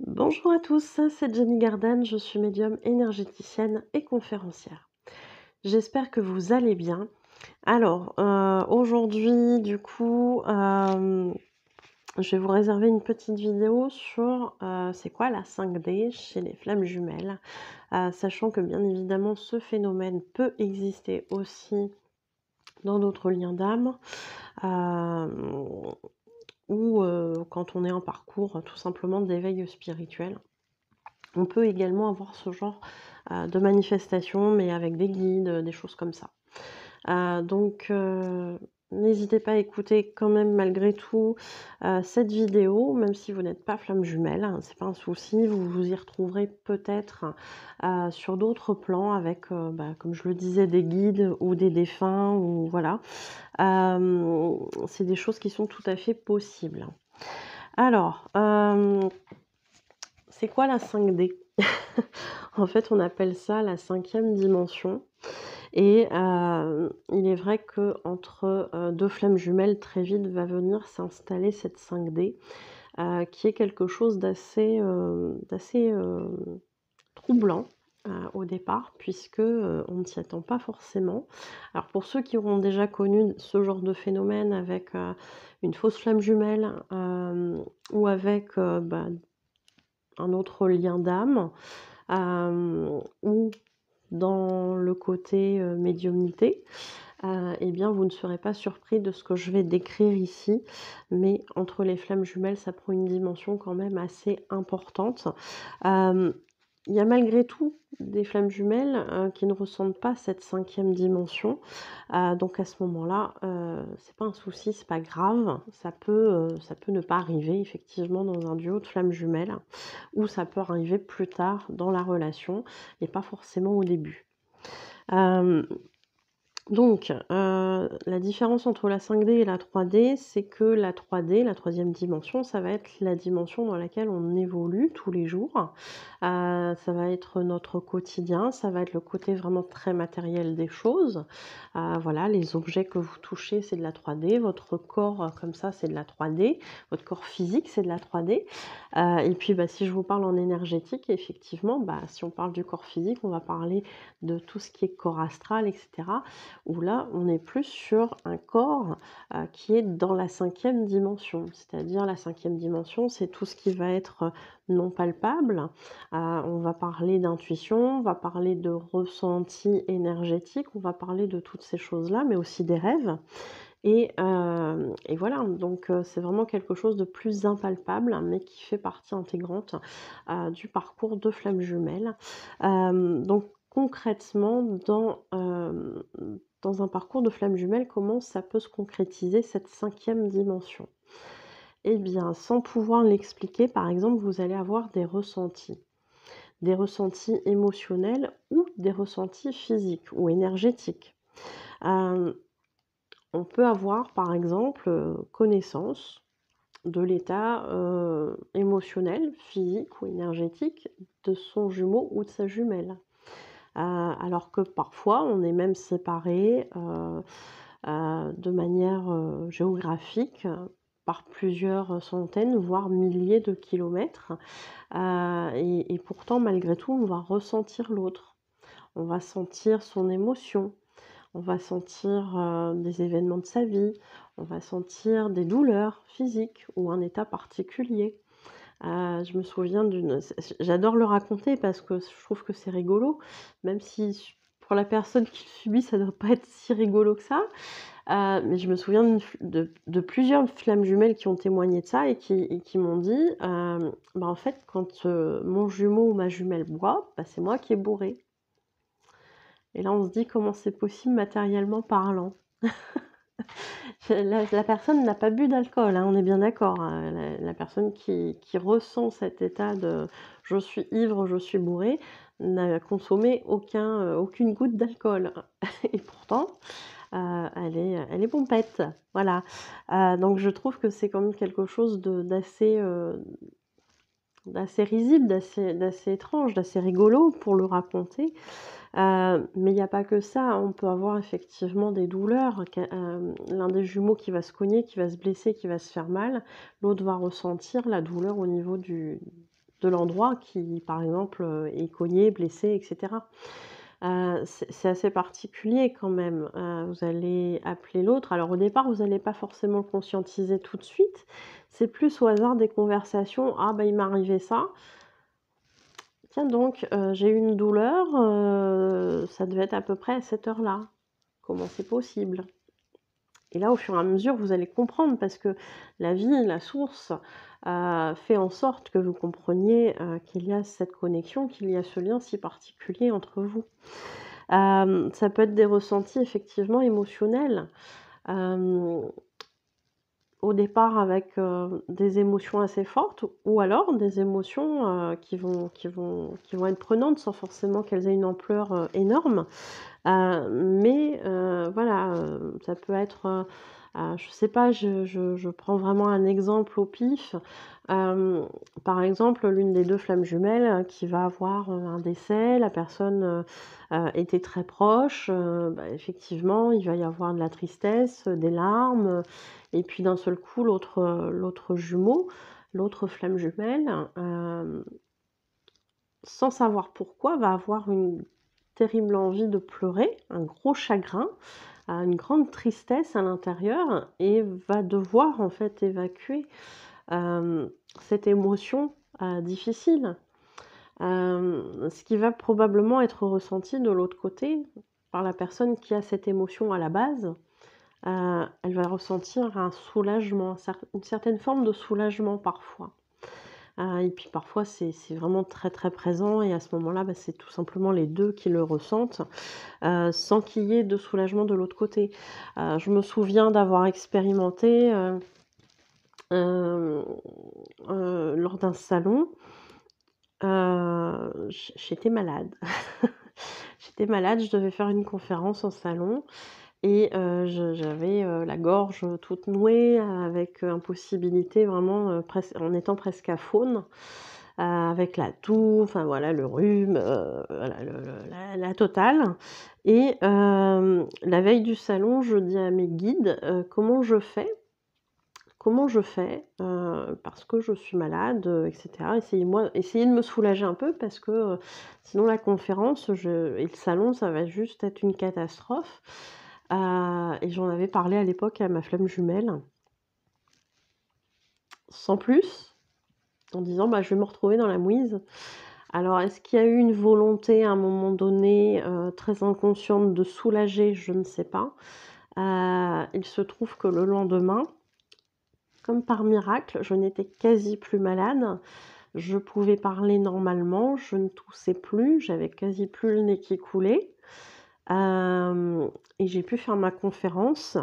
Bonjour à tous, c'est Jenny Garden, je suis médium énergéticienne et conférencière. J'espère que vous allez bien. Alors, aujourd'hui, du coup, je vais vous réserver une petite vidéo sur c'est quoi la 5D chez les flammes jumelles, sachant que bien évidemment ce phénomène peut exister aussi dans d'autres liens d'âme, ou quand on est en parcours tout simplement d'éveil spirituel. On peut également avoir ce genre, de manifestation, mais avec des guides, des choses comme ça. Donc n'hésitez pas à écouter quand même malgré tout, cette vidéo, même si vous n'êtes pas flamme jumelle, hein, c'est pas un souci. Vous vous y retrouverez peut-être, sur d'autres plans avec, comme je le disais, des guides ou des défunts ou voilà. C'est des choses qui sont tout à fait possibles. Alors, c'est quoi la 5D? En fait, on appelle ça la 5e dimension et il est vrai qu'entre, 2 flammes jumelles, très vite va venir s'installer cette 5D, qui est quelque chose d'assez troublant, au départ puisque, on ne s'y attend pas forcément. Alors pour ceux qui auront déjà connu ce genre de phénomène avec, une fausse flamme jumelle, ou avec, un autre lien d'âme, ou dans le côté, médiumnité, et bien vous ne serez pas surpris de ce que je vais décrire ici. Mais entre les flammes jumelles, ça prend une dimension quand même assez importante. Hem, il y a malgré tout des flammes jumelles, qui ne ressentent pas cette 5e dimension. Donc à ce moment-là, c'est pas un souci, c'est pas grave. Ça peut ne pas arriver effectivement dans un duo de flammes jumelles, ou ça peut arriver plus tard dans la relation et pas forcément au début. Hem donc, la différence entre la 5D et la 3D, c'est que la 3D, la 3e dimension, ça va être la dimension dans laquelle on évolue tous les jours. Ça va être notre quotidien, ça va être le côté vraiment très matériel des choses. Voilà, les objets que vous touchez, c'est de la 3D. Votre corps, comme ça, c'est de la 3D. Votre corps physique, c'est de la 3D. Et puis, si je vous parle en énergétique, effectivement, si on parle du corps physique, on va parler de tout ce qui est corps astral et cetera, où là, on est plus sur un corps, qui est dans la 5e dimension. C'est-à-dire la 5e dimension, c'est tout ce qui va être, non palpable. On va parler d'intuition, on va parler de ressenti énergétique, on va parler de toutes ces choses-là, mais aussi des rêves et voilà, donc c'est vraiment quelque chose de plus impalpable, mais qui fait partie intégrante, du parcours de flammes jumelles. Donc concrètement, dans un parcours de flammes jumelles, comment ça peut se concrétiser cette 5e dimension? Eh bien, sans pouvoir l'expliquer, par exemple, vous allez avoir des ressentis émotionnels ou des ressentis physiques ou énergétiques. Hem, on peut avoir, par exemple, connaissance de l'état, émotionnel, physique ou énergétique de son jumeau ou de sa jumelle. Alors que parfois on est même séparés, de manière, géographique, par plusieurs centaines, voire milliers de kilomètres, et pourtant malgré tout on va ressentir l'autre. On va sentir son émotion, on va sentir, des événements de sa vie, on va sentir des douleurs physiques ou un état particulier. Je me souviens j'adore le raconter parce que je trouve que c'est rigolo, même si pour la personne qui le subit, ça doit pas être si rigolo que ça. Mais je me souviens de plusieurs flammes jumelles qui ont témoigné de ça et qui m'ont dit, en fait, quand, mon jumeau ou ma jumelle boit, c'est moi qui est bourrée. Et là, on se dit: «Comment c'est possible matériellement parlant?» La personne n'a pas bu d'alcool, hein, on est bien d'accord, hein. La personne qui ressent cet état de: «Je suis ivre, je suis bourré», n'a consommé aucune goutte d'alcool et pourtant, elle est pompette, voilà. Donc je trouve que c'est quand même quelque chose d'assez risible, d'assez étrange, d'assez rigolo pour le raconter. Mais il y a pas que ça, hein. On peut avoir effectivement des douleurs, l'un des jumeaux qui va se cogner, qui va se blesser, qui va se faire mal, l'autre va ressentir la douleur au niveau de l'endroit qui, par exemple, est cogné, blessé et cetera. C'est assez particulier quand même. Vous allez appeler l'autre. Alors au départ, vous allez pas forcément le conscientiser tout de suite. C'est plus au hasard des conversations: «Ah bah, il m'est arrivé ça. Tiens donc, j'ai eu une douleur, ça devait être à peu près à cette heure-là. Comment c'est possible?» Et là, au fur et à mesure, vous allez comprendre parce que la vie, la source, fait en sorte que vous compreniez, qu'il y a cette connexion, qu'il y a ce lien si particulier entre vous. Ça peut être des ressentis effectivement émotionnels, hem, au départ avec, des émotions assez fortes ou alors des émotions, qui vont être prenantes sans forcément qu'elles aient une ampleur, énorme. Mais voilà, ça peut être, je sais pas, je prends vraiment un exemple au pif. Hem, Par exemple, l'une des 2 flammes jumelles, qui va avoir, un décès, la personne, était très proche, bah, effectivement, il va y avoir de la tristesse, des larmes, et puis d'un seul coup, l'autre jumeau, l'autre flamme jumelle, sans savoir pourquoi, va avoir une terrible envie de pleurer, un gros chagrin, une grande tristesse à l'intérieur et va devoir en fait évacuer, hem, cette émotion, difficile. Ce qui va probablement être ressenti de l'autre côté par la personne qui a cette émotion à la base. Elle va ressentir un soulagement, une certaine forme de soulagement parfois. Et puis parfois c'est vraiment très, très présent et à ce moment-là, bah, c'est tout simplement les 2 qui le ressentent, sans qu'il y ait de soulagement de l'autre côté. Je me souviens d'avoir expérimenté, hem, lors d'un salon, j'étais malade. J'étais malade, je devais faire une conférence en salon et j'avais, la gorge toute nouée avec, impossibilité vraiment, en étant presque aphone. Avec la toux, enfin voilà, le rhume, voilà la totale et la veille du salon, je dis à mes guides: «Comment je fais? Comment je fais? Parce que je suis malade, et cetera. Essayez de me soulager un peu parce que, sinon la conférence et le salon, ça va juste être une catastrophe». Et j'en avais parlé à l'époque à ma flamme jumelle, sans plus, en disant: «Bah, je vais me retrouver dans la mouise». Alors, est-ce qu'il y a eu une volonté à un moment donné, très inconsciente de soulager? Je ne sais pas. Il se trouve que le lendemain, comme par miracle, je n'étais quasi plus malade. Je pouvais parler normalement, je ne toussais plus, j'avais quasi plus le nez qui coulait. Hem Et j'ai pu faire ma conférence,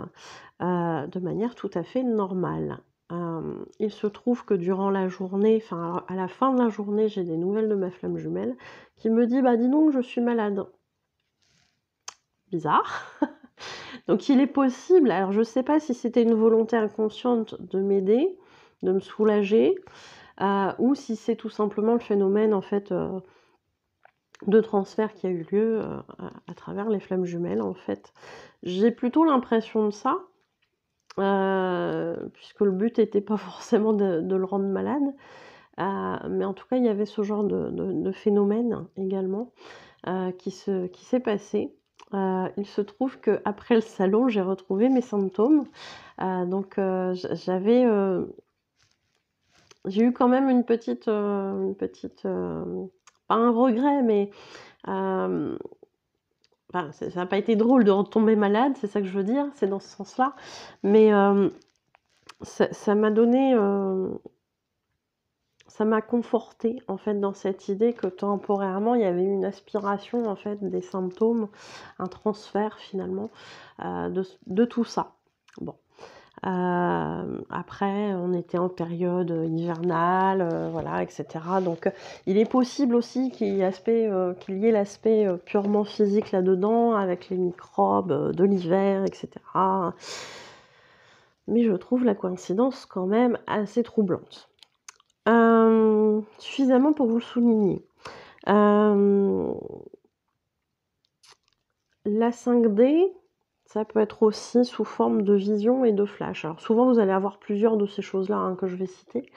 de manière tout à fait normale. Il se trouve que durant la journée, enfin, à la fin de la journée, j'ai des nouvelles de ma flamme jumelle qui me dit: «Bah, dis donc, je suis malade». Bizarre. Donc il est possible, alors je sais pas si c'était une volonté inconsciente de m'aider, de me soulager, ou si c'est tout simplement le phénomène, en fait, de transfert qui a eu lieu, à travers les flammes jumelles, en fait. J'ai plutôt l'impression de ça. Puisque le but était pas forcément de le rendre malade, mais en tout cas, il y avait ce genre de phénomène également, qui s'est passé. Il se trouve qu'après le salon, j'ai retrouvé mes symptômes, donc j'ai eu quand même pas un regret, mais hem, enfin, ça a pas été drôle de retomber malade, c'est ça que je veux dire, c'est dans ce sens-là, mais ça m'a donné, ça m'a confortée, en fait, dans cette idée que temporairement, il y avait une aspiration, en fait, des symptômes, un transfert finalement, de tout ça. Bon, après on était en période, hivernale, voilà et cetera, donc il est possible aussi qu'il y ait l'aspect, purement physique là-dedans avec les microbes, de l'hiver et cetera. Mais je trouve la coïncidence quand même assez troublante. Suffisamment pour vous le souligner. Hem, la 5D, ça peut être aussi sous forme de vision et de flash. Alors souvent, vous allez avoir plusieurs de ces choses-là, hein, que je vais citer.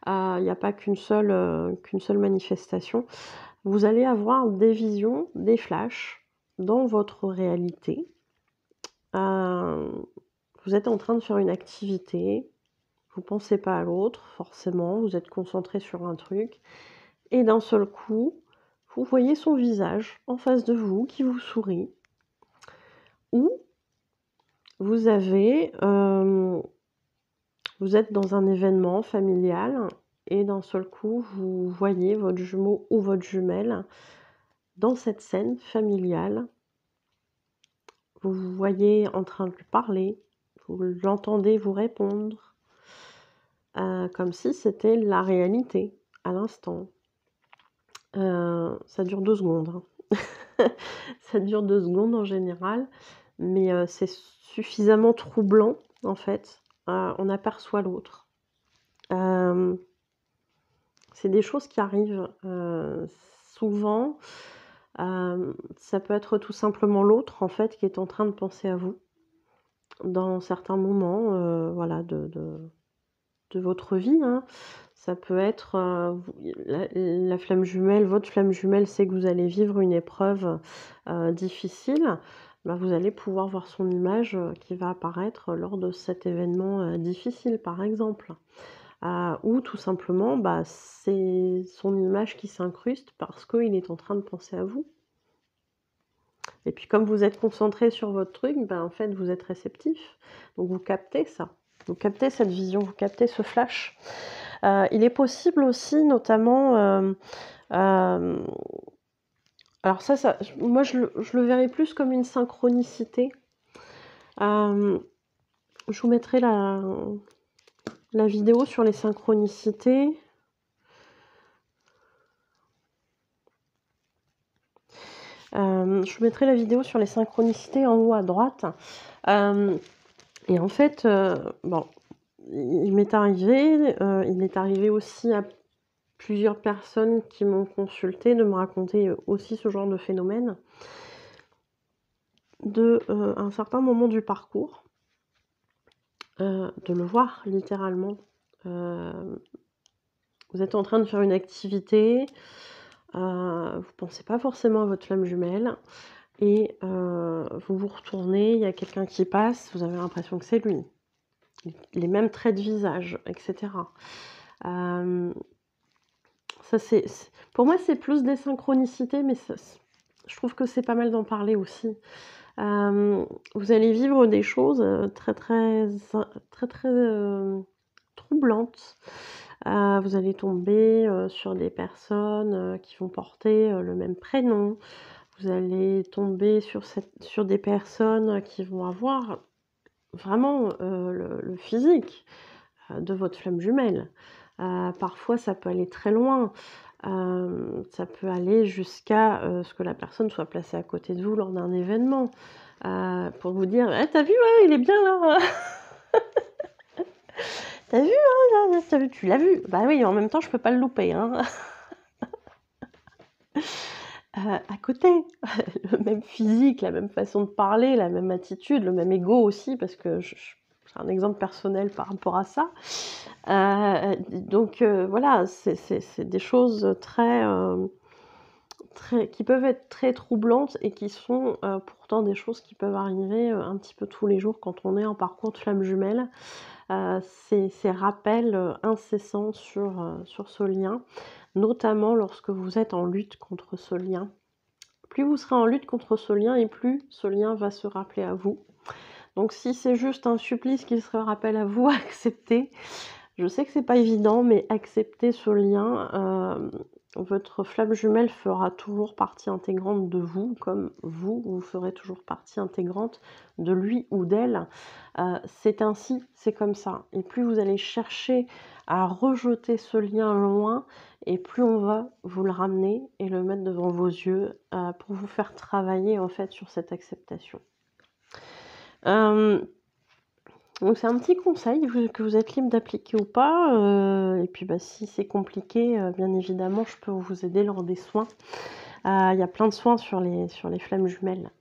Il n'y a pas qu'une seule manifestation. Vous allez avoir des visions, des flashs dans votre réalité. Vous êtes en train de faire une activité, vous pensez pas à l'autre forcément, vous êtes concentré sur un truc et d'un seul coup, vous voyez son visage en face de vous qui vous sourit. Ou vous avez, vous êtes dans un événement familial et d'un seul coup, vous voyez votre jumeau ou votre jumelle dans cette scène familiale. Vous vous voyez en train de lui parler, vous l'entendez vous répondre, comme si c'était la réalité, à l'instant. Ça dure 2 secondes, hein. Ça dure 2 secondes en général, mais c'est suffisamment troublant, en fait. On aperçoit l'autre. C'est des choses qui arrivent, souvent. Ça peut être tout simplement l'autre, en fait, qui est en train de penser à vous, dans certains moments, voilà, de votre vie, hein. Ça peut être, la flamme jumelle, votre flamme jumelle sait que vous allez vivre une épreuve, difficile, bah, vous allez pouvoir voir son image, qui va apparaître lors de cet événement, difficile, par exemple. Ou tout simplement, bah, c'est son image qui s'incruste parce qu'il est en train de penser à vous. Et puis comme vous êtes concentré sur votre truc, ben, en fait, vous êtes réceptif. Donc vous captez ça. Vous captez cette vision, vous captez ce flash. Il est possible aussi, notamment, alors ça, moi je le verrais plus comme une synchronicité. Je vous mettrai la vidéo sur les synchronicités. Je vous mettrai la vidéo sur les synchronicités en haut à droite. Et en fait, bon, il m'est arrivé, il est arrivé aussi à plusieurs personnes qui m'ont consulté de me raconter aussi ce genre de phénomène. Un certain moment du parcours, de le voir littéralement. Vous êtes en train de faire une activité, vous pensez pas forcément à votre flamme jumelle et vous vous retournez, il y a quelqu'un qui passe, vous avez l'impression que c'est lui. Les mêmes traits de visage, et cetera. Ça pour moi, c'est plus des synchronicités, mais je trouve que c'est pas mal d'en parler aussi. Vous allez vivre des choses, très troublantes. Vous allez tomber, sur des personnes, qui vont porter, le même prénom. Vous allez tomber sur des personnes qui vont avoir vraiment, le physique, de votre flamme jumelle. Parfois ça peut aller très loin. Ça peut aller jusqu'à, ce que la personne soit placée à côté de vous lors d'un événement, pour vous dire: «Eh tu vu, ouais, il est bien là, tu vu, hein, là, tu vu, tu l'as vu?» Bah oui, en même temps je peux pas le louper, hein. À côté, le même physique, la même façon de parler, la même attitude, le même ego aussi parce que j'ai un exemple personnel par rapport à ça. Donc voilà, c'est des choses qui peuvent être très troublantes et qui sont, pourtant des choses qui peuvent arriver, un petit peu tous les jours quand on est en parcours de flamme jumelle. Ces rappels, incessants sur ce lien, notamment lorsque vous êtes en lutte contre ce lien. Plus vous serez en lutte contre ce lien et plus ce lien va se rappeler à vous. Donc si c'est juste un supplice qui se rappelle à vous, acceptez. Je sais que c'est pas évident, mais acceptez ce lien. Votre flamme jumelle fera toujours partie intégrante de vous, comme vous ferez toujours partie intégrante de lui ou d'elle. C'est ainsi, c'est comme ça. Et plus vous allez chercher à rejeter ce lien loin, et plus on va vous le ramener et le mettre devant vos yeux, pour vous faire travailler en fait sur cette acceptation. Donc c'est un petit conseil que vous êtes libre d'appliquer ou pas, et puis bah, si c'est compliqué, bien évidemment je peux vous aider lors des soins. Il y a plein de soins sur les flammes jumelles.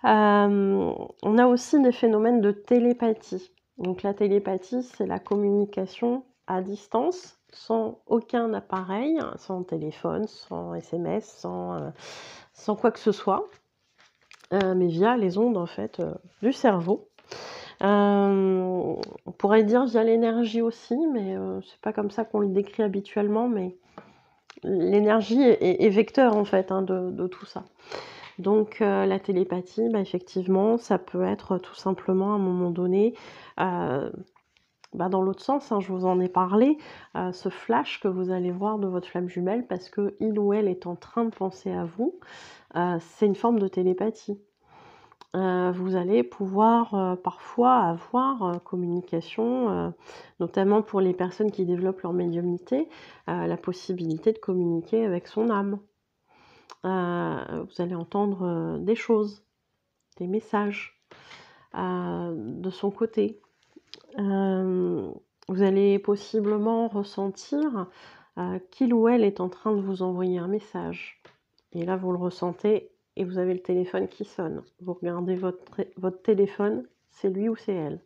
On a aussi des phénomènes de télépathie. Donc la télépathie, c'est la communication à distance, sans aucun appareil, sans téléphone, sans SMS, sans quoi que ce soit, mais via les ondes en fait, du cerveau. On pourrait dire via l'énergie aussi, mais c'est pas comme ça qu'on le décrit habituellement, mais l'énergie est vecteur en fait, hein, de tout ça. Donc la télépathie, effectivement, ça peut être tout simplement à un moment donné, dans l'autre sens, hein, je vous en ai parlé, ce flash que vous allez voir de votre flamme jumelle parce qu'il ou elle est en train de penser à vous, c'est une forme de télépathie. Vous allez pouvoir, parfois avoir, communication, notamment pour les personnes qui développent leur médiumnité, la possibilité de communiquer avec son âme. Vous allez entendre, des choses, des messages, de son côté. Vous allez possiblement ressentir, qu'il ou elle est en train de vous envoyer un message et là, vous le ressentez et vous avez le téléphone qui sonne. Vous regardez votre téléphone, c'est lui ou c'est elle.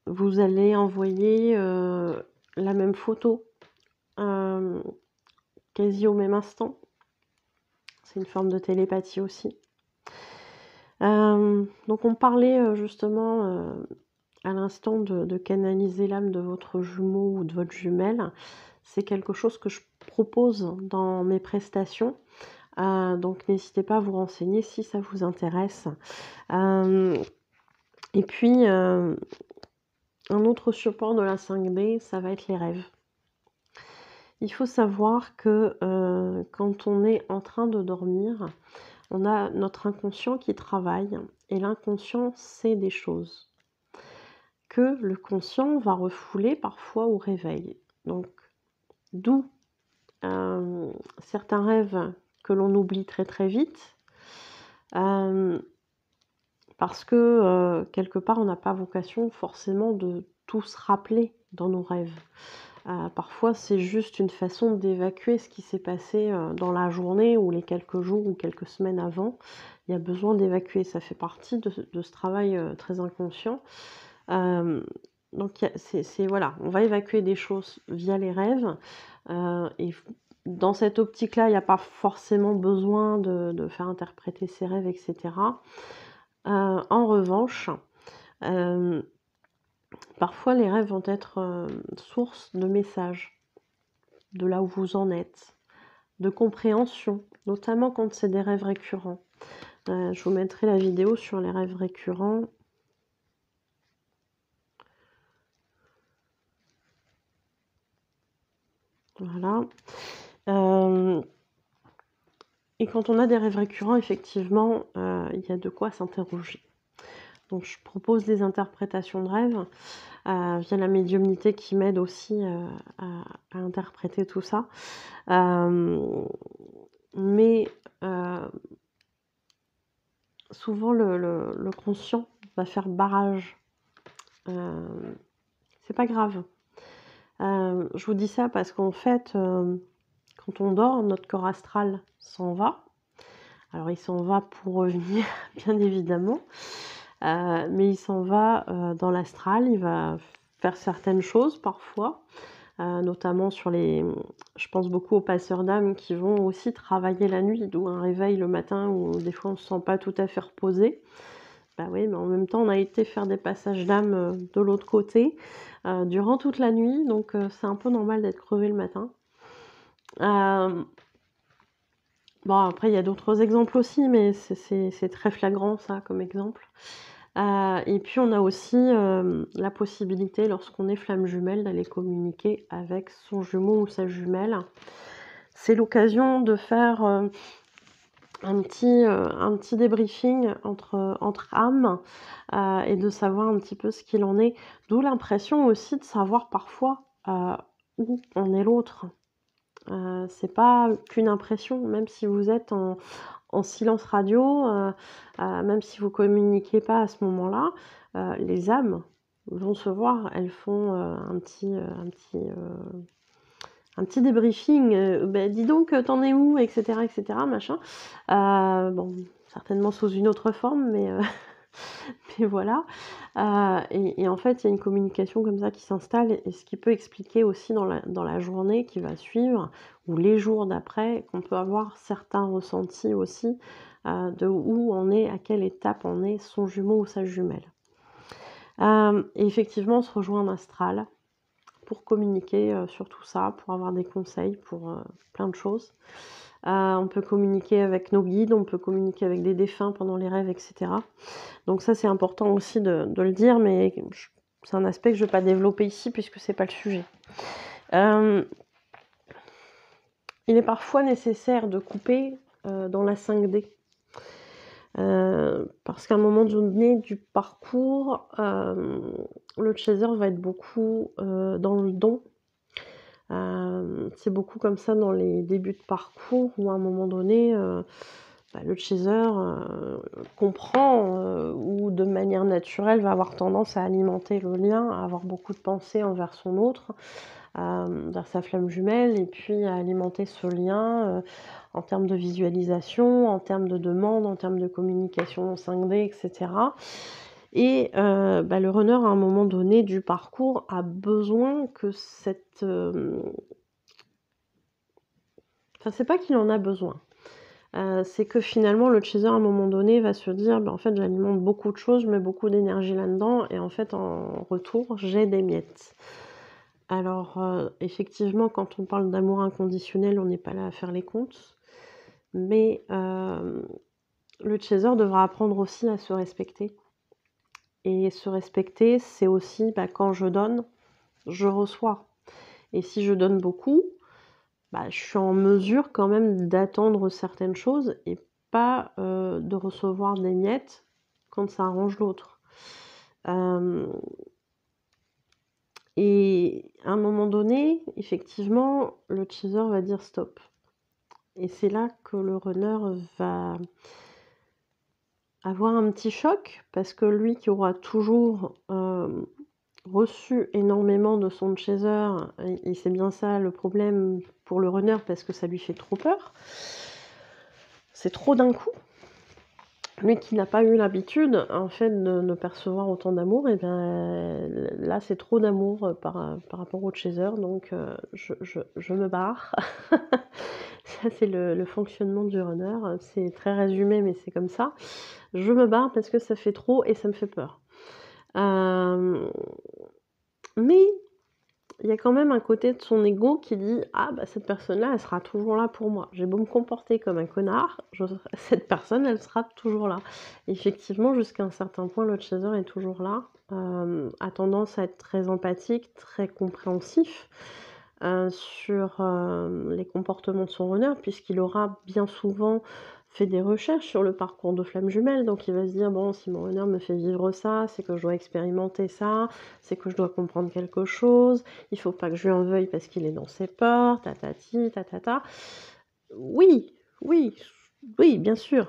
Vous allez envoyer, la même photo, quasi au même instant. C'est une forme de télépathie aussi. Donc on parlait, justement, à l'instant de canaliser l'âme de votre jumeau ou de votre jumelle. C'est quelque chose que je propose dans mes prestations. Donc n'hésitez pas à vous renseigner si ça vous intéresse. Et puis, un autre support de la 5D, ça va être les rêves. Il faut savoir que quand on est en train de dormir, on a notre inconscient qui travaille et l'inconscient sait des choses que le conscient va refouler parfois au réveil. Donc, d'où certains rêves que l'on oublie très très vite, parce que quelque part on n'a pas vocation forcément de tout se rappeler dans nos rêves. Parfois c'est juste une façon d'évacuer ce qui s'est passé dans la journée ou les quelques jours ou quelques semaines avant. Il y a besoin d'évacuer, ça fait partie de ce travail très inconscient. Donc voilà, on va évacuer des choses via les rêves et dans cette optique-là, il n'y a pas forcément besoin de faire interpréter ses rêves, etc. En revanche, parfois les rêves vont être source de messages, de là où vous en êtes, de compréhension, notamment quand c'est des rêves récurrents. Je vous mettrai la vidéo sur les rêves récurrents. Voilà. Et quand on a des rêves récurrents, effectivement, il y a de quoi s'interroger. Donc je propose des interprétations de rêves via la médiumnité qui m'aide aussi à interpréter tout ça. Mais souvent le conscient va faire barrage. C'est pas grave. Je vous dis ça parce qu'en fait, quand on dort, notre corps astral s'en va. Alors il s'en va pour revenir, bien évidemment, mais il s'en va dans l'astral, il va faire certaines choses parfois, notamment sur les... Je pense beaucoup aux passeurs d'âme qui vont aussi travailler la nuit, d'où un réveil le matin où des fois on ne se sent pas tout à fait reposé. Oui, mais en même temps on a été faire des passages d'âme de l'autre côté durant toute la nuit, donc c'est un peu normal d'être crevé le matin. Bon, après, il y a d'autres exemples aussi, mais c'est très flagrant, ça, comme exemple. Et puis, on a aussi la possibilité, lorsqu'on est flamme jumelle, d'aller communiquer avec son jumeau ou sa jumelle. C'est l'occasion de faire un petit débriefing entre âmes et de savoir un petit peu ce qu'il en est. D'où l'impression aussi de savoir parfois où en est l'autre. C'est pas qu'une impression, même si vous êtes en silence radio, même si vous communiquez pas à ce moment-là, les âmes vont se voir, elles font un petit débriefing, dis donc, t'en es où, etc., etc., machin. Bon, certainement sous une autre forme, mais Mais voilà, et en fait, il y a une communication comme ça qui s'installe et ce qui peut expliquer aussi dans la journée qui va suivre ou les jours d'après, qu'on peut avoir certains ressentis aussi, de où on est, à quelle étape on est son jumeau ou sa jumelle. Et effectivement, on se rejoint en astral pour communiquer, sur tout ça, pour avoir des conseils pour, plein de choses. On peut communiquer avec nos guides, on peut communiquer avec des défunts pendant les rêves, et cetera. Donc ça, c'est important aussi de le dire, mais c'est un aspect que je ne vais pas développer ici puisque c'est pas le sujet. Il est parfois nécessaire de couper, dans la 5D. Parce qu'à un moment donné du parcours, le chaser va être beaucoup, dans le don. C'est beaucoup comme ça dans les débuts de parcours où à un moment donné, le chaser, comprend, ou de manière naturelle va avoir tendance à alimenter le lien, à avoir beaucoup de pensées envers son autre, vers sa flamme jumelle et puis à alimenter ce lien, en termes de visualisation, en termes de demande, en termes de communication en 5D, et cetera. Et le runner, à un moment donné du parcours, a besoin que cette, enfin, c'est pas qu'il en a besoin. C'est que finalement le chaser à un moment donné va se dire: «En fait j'alimente beaucoup de choses, je mets beaucoup d'énergie là-dedans et en fait en retour j'ai des miettes». Alors, effectivement quand on parle d'amour inconditionnel, on n'est pas là à faire les comptes, mais le chaser devra apprendre aussi à se respecter et se respecter, c'est aussi, quand je donne, je reçois et si je donne beaucoup, je suis en mesure quand même d'attendre certaines choses et pas, de recevoir des miettes quand ça arrange l'autre. Hem Et à un moment donné, effectivement, le chaser va dire: «Stop» et c'est là que le runner va avoir un petit choc parce que lui qui aura toujours, reçu énormément de son chaser et c'est bien ça le problème pour le runner parce que ça lui fait trop peur. C'est trop d'un coup. Lui qui n'a pas eu l'habitude, en fait, de percevoir autant d'amour et bien, là, c'est trop d'amour, par rapport au chaser donc je me barre. Ça, c'est le fonctionnement du runner, c'est très résumé mais c'est comme ça. Je me barre parce que ça fait trop et ça me fait peur. Hem, mais il y a quand même un côté de son ego qui dit: «Ah cette personne-là, elle sera toujours là pour moi. J'ai beau me comporter comme un connard, cette personne, elle sera toujours là». Effectivement, jusqu'à un certain point, le chaser est toujours là, a tendance à être très empathique, très compréhensif, sur, les comportements de son runner puisqu'il aura bien souvent fait des recherches sur le parcours de flamme jumelle. Donc il va se dire: «Bon, si mon runner me fait vivre ça, c'est que je dois expérimenter ça, c'est que je dois comprendre quelque chose, il faut pas que je lui en veuille parce qu'il est dans ses peurs, tatati, tatata». Oui, oui, oui, bien sûr,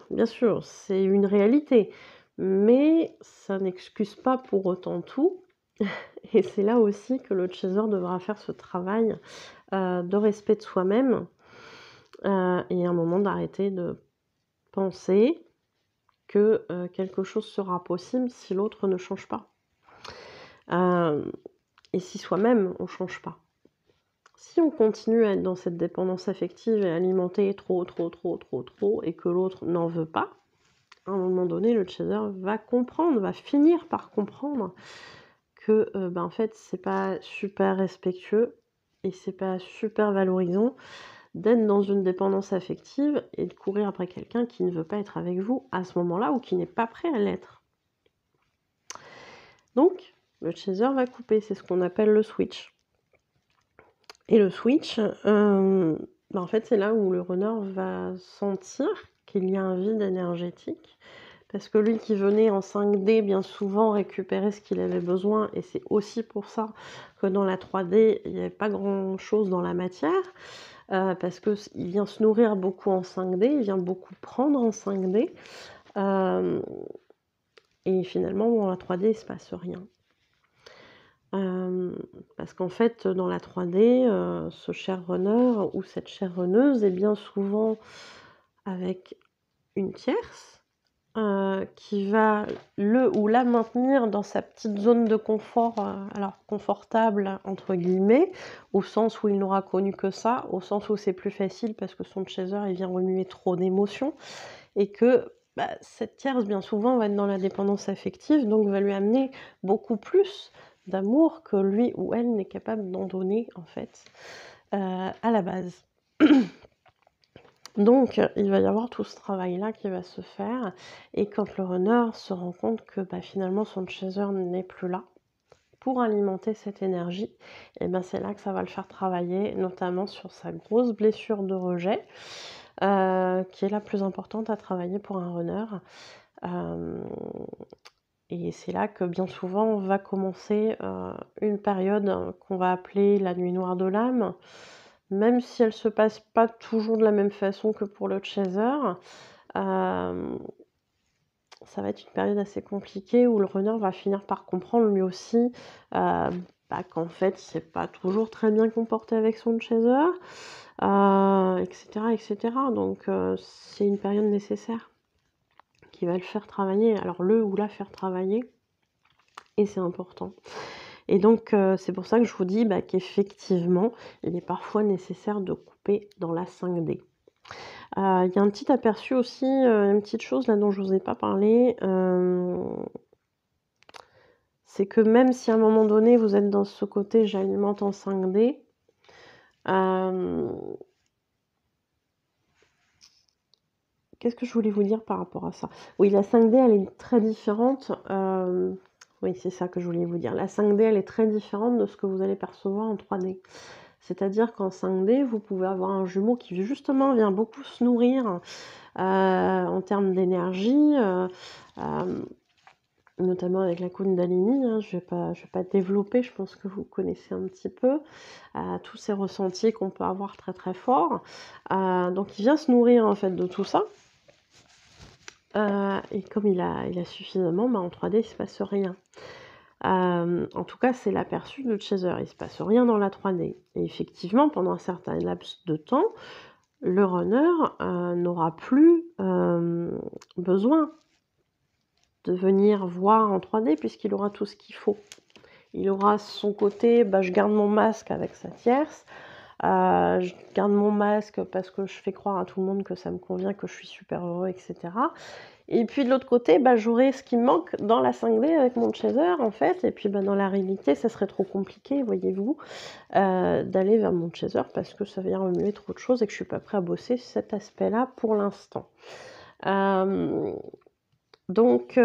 c'est une réalité, mais ça n'excuse pas pour autant tout et c'est là aussi que le chaser devra faire ce travail, de respect de soi-même, et à un moment d'arrêter de penser que, quelque chose sera possible si l'autre ne change pas. Hem Et si soi-même on change pas. Si on continue à être dans cette dépendance affective et alimenter trop, trop, trop, trop, trop et que l'autre n'en veut pas, à un moment donné, le chaser va comprendre, va finir par comprendre que, en fait, c'est pas super respectueux et c'est pas super valorisant d'être dans une dépendance affective et de courir après quelqu'un qui ne veut pas être avec vous à ce moment-là ou qui n'est pas prêt à l'être. Donc, le chaser va couper, c'est ce qu'on appelle le switch. Et le switch, en fait, c'est là où le runner va sentir qu'il y a un vide énergétique. Parce que lui qui venait en 5D bien souvent récupérer ce qu'il avait besoin et c'est aussi pour ça que dans la 3D, il y avait pas grand chose dans la matière, parce qu'il vient se nourrir beaucoup en 5D, il vient beaucoup prendre en 5D, hem et finalement dans la 3D, il se passe rien. Hem, Parce qu'en fait, dans la 3D, ce cher runner ou cette chère runneuse est bien souvent avec une tierce qui va le ou la maintenir dans sa petite zone de confort, alors «confortable» entre guillemets, au sens où il n'aura connu que ça, au sens où c'est plus facile parce que son chaser, il vient remuer trop d'émotions et que, bah, cette tierce, bien souvent, va être dans la dépendance affective, donc va lui amener beaucoup plus d'amour que lui ou elle n'est capable d'en donner, en fait, à la base. Donc il va y avoir tout ce travail-là qui va se faire et quand le runner se rend compte que, bah, finalement son chaser n'est plus là pour alimenter cette énergie et ben, c'est là que ça va le faire travailler, notamment sur sa grosse blessure de rejet, qui est la plus importante à travailler pour un runner. Hem Et c'est là que bien souvent va commencer, une période qu'on va appeler la nuit noire de l'âme. Même si elle se passe pas toujours de la même façon que pour le chaser, hem, ça va être une période assez compliquée où le runner va finir par comprendre lui aussi, bah, qu'en fait il s'est pas toujours très bien comporté avec son chaser, et cetera et cetera. Donc c'est une période nécessaire qui va le faire travailler, alors le ou la faire travailler et c'est important. Et donc c'est pour ça que je vous dis, bah, qu'effectivement, il est parfois nécessaire de couper dans la 5D. Il y a un petit aperçu aussi, une petite chose là dont je vous ai pas parlé, c'est que même si à un moment donné vous êtes dans ce côté «j'alimente en 5D», hem, qu'est-ce que je voulais vous dire par rapport à ça? Oui, la 5D elle est très différente, oui, c'est ça que je voulais vous dire. La 5D elle est très différente de ce que vous allez percevoir en 3D. C'est-à-dire qu'en 5D, vous pouvez avoir un jumeau qui justement vient beaucoup se nourrir, en termes d'énergie, hem, notamment avec la Kundalini, hein. Je vais pas développer, je pense que vous connaissez un petit peu, tous ces ressentis qu'on peut avoir très, très forts. Donc il vient se nourrir en fait de tout ça, et comme il a suffisamment, bah, en 3D il se passe rien. En tout cas, c'est l'aperçu de chaser, il se passe rien dans la 3D et effectivement, pendant un certain laps de temps, le runner, n'aura plus, besoin de venir voir en 3D puisqu'il aura tout ce qu'il faut. Il aura son côté, bah, je garde mon masque avec sa tierce, je garde mon masque parce que je fais croire à tout le monde que ça me convient, que je suis super heureux et cetera. Et puis de l'autre côté, bah, j'aurai ce qui me manque dans la 5D avec mon chaser en fait et puis, bah, dans la réalité, ça serait trop compliqué, voyez-vous, d'aller vers mon chaser parce que ça vient remuer trop de choses et que je suis pas prêt à bosser cet aspect-là pour l'instant. Hem, donc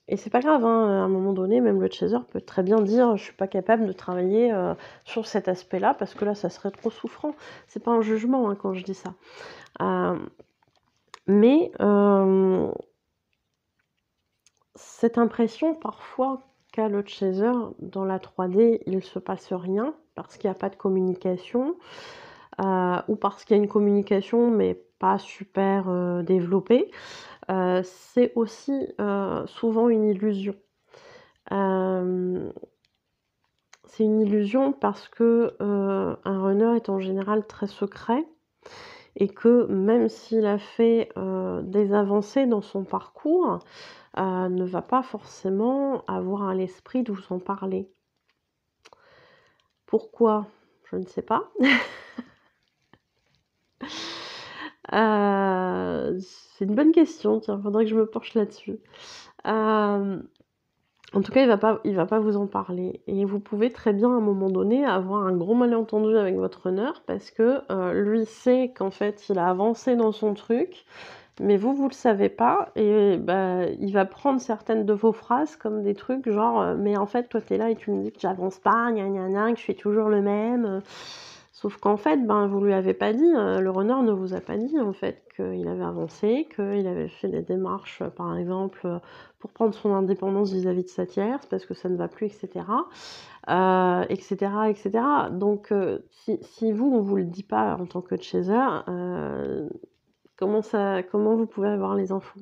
et c'est pas grave, hein, à un moment donné, même le chaser peut très bien dire: «Je suis pas capable de travailler, sur cet aspect-là parce que là, ça serait trop souffrant». C'est pas un jugement, hein, quand je dis ça. Hem, mais cette impression parfois qu'a le chaser dans la 3D, il se passe rien parce qu'il y a pas de communication, ou parce qu'il y a une communication mais pas super, développée, c'est aussi, souvent une illusion. Hem, c'est une illusion parce que, un runner est en général très secret et que même s'il a fait, des avancées dans son parcours, ne va pas forcément avoir à l'esprit de vous en parler. Pourquoi? Je ne sais pas. C'est une bonne question, tiens, faudrait que je me penche là-dessus. Hem, En tout cas, il va pas vous en parler et vous pouvez très bien, à un moment donné, avoir un gros malentendu avec votre runner parce que, lui sait qu'en fait, il a avancé dans son truc, mais vous le savez pas et bah, il va prendre certaines de vos phrases comme des trucs genre, «Mais en fait, toi, tu es là et tu me dis que j'avance pas, gna gna gna, que je fais toujours le même». Sauf qu'en fait, ben, vous lui avez pas dit, le runner ne vous a pas dit, en fait, qu'il avait avancé, qu'il avait fait des démarches, par exemple, pour prendre son indépendance vis-à-vis de sa tierce parce que ça ne va plus et cetera, et cetera et cetera. Donc si vous, on vous le dit pas en tant que chaser, comment vous pouvez avoir les infos?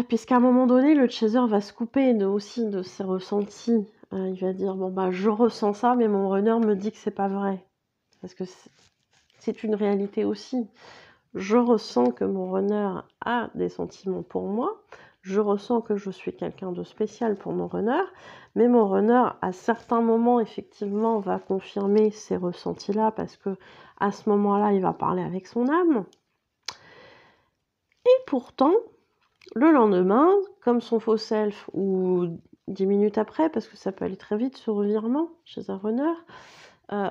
Puisqu'à un moment donné, le chaser va se couper aussi de ses ressentis. Il va dire: «Bon, bah, je ressens ça, mais mon runner me dit que c'est pas vrai». Parce que c'est une réalité aussi. Je ressens que mon runner a des sentiments pour moi. Je ressens que je suis quelqu'un de spécial pour mon runner. Mais mon runner, à certains moments, effectivement, va confirmer ces ressentis-là parce que à ce moment-là, il va parler avec son âme. Et pourtant, le lendemain, comme son faux self, ou 10 minutes après, parce que ça peut aller très vite ce revirement chez un runner,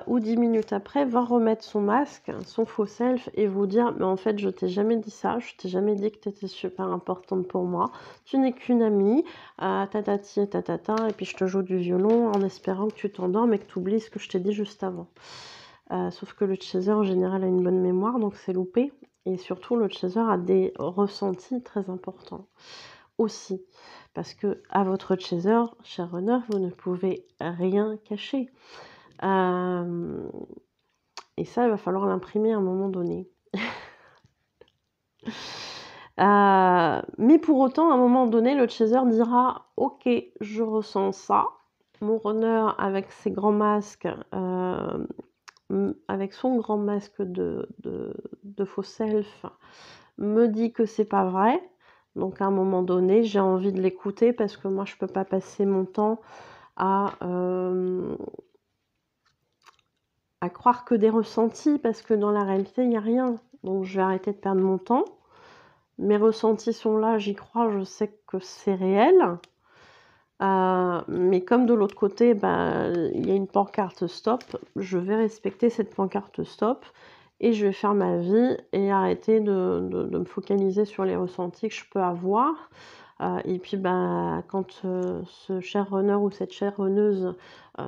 ou 10 minutes après, va remettre son masque, son faux self, et vous dire: mais en fait, je t'ai jamais dit ça, je t'ai jamais dit que tu étais super importante pour moi, tu n'es qu'une amie, tatati et tatata, et puis je te joue du violon en espérant que tu t'endormes et que tu oublies ce que je t'ai dit juste avant. Sauf que le chaser, en général, a une bonne mémoire, donc c'est loupé. Et surtout, le chaser a des ressentis très importants aussi. Parce que à votre chaser, cher runner, vous ne pouvez rien cacher. Et ça, il va falloir l'imprimer à un moment donné. Mais pour autant, à un moment donné, le chaser dira: ok, je ressens ça. Mon runner, avec ses grands masques, avec son grand masque de faux self, me dit que c'est pas vrai. Donc à un moment donné, j'ai envie de l'écouter parce que moi, je peux pas passer mon temps à croire que des ressentis, parce que dans la réalité, il n'y a rien. Donc je vais arrêter de perdre mon temps. Mes ressentis sont là, j'y crois, je sais que c'est réel. Mais comme de l'autre côté, il y a une pancarte stop, je vais respecter cette pancarte stop et je vais faire ma vie et arrêter de me focaliser sur les ressentis que je peux avoir. Et puis quand ce cher runner ou cette chère runneuse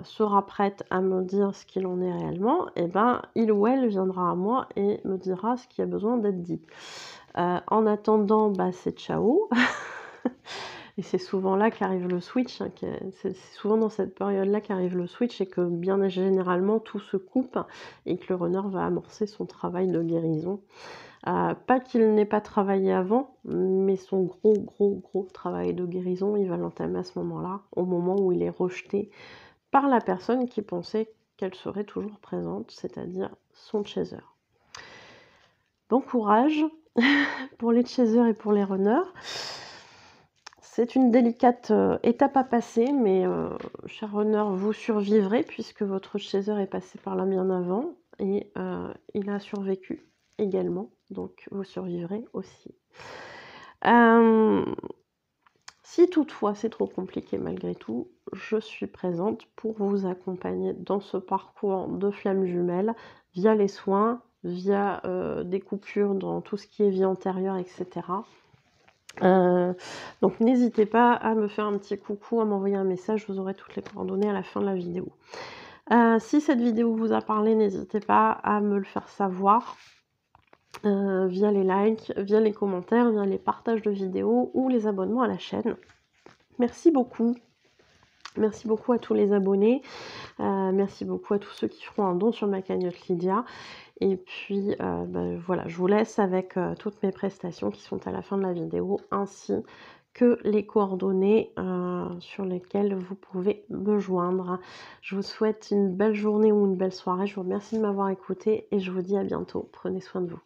sera prête à me dire ce qu'il en est réellement, et il ou elle viendra à moi et me dira ce qui a besoin d'être dit. En attendant, c'est ciao. Et c'est souvent là qu'arrive le switch, hein, c'est souvent dans cette période-là qu'arrive le switch et que bien généralement tout se coupe et que le runner va amorcer son travail de guérison. Pas qu'il n'ait pas travaillé avant, mais son gros travail de guérison, il va l'entamer à ce moment-là, au moment où il est rejeté par la personne qui pensait qu'elle serait toujours présente, c'est-à-dire son chaser. Bon courage pour les chasers et pour les runners. C'est une délicate étape à passer, mais cher runner, vous survivrez puisque votre chaser est passé par là bien avant et il a survécu également, donc vous survivrez aussi. Si toutefois c'est trop compliqué malgré tout, je suis présente pour vous accompagner dans ce parcours de flamme jumelle via les soins, via des coupures dans tout ce qui est vie antérieure, etc. Donc n'hésitez pas à me faire un petit coucou, à m'envoyer un message, vous aurez toutes les coordonnées à la fin de la vidéo. Si cette vidéo vous a parlé, n'hésitez pas à me le faire savoir via les likes, via les commentaires, via les partages de vidéos ou les abonnements à la chaîne. Merci beaucoup. Merci beaucoup à tous les abonnés. Merci beaucoup à tous ceux qui feront un don sur ma cagnotte Lydia. Et puis voilà, je vous laisse avec toutes mes prestations qui sont à la fin de la vidéo, ainsi que les coordonnées sur lesquelles vous pouvez me joindre. Je vous souhaite une belle journée ou une belle soirée. Je vous remercie de m'avoir écouté et je vous dis à bientôt. Prenez soin de vous.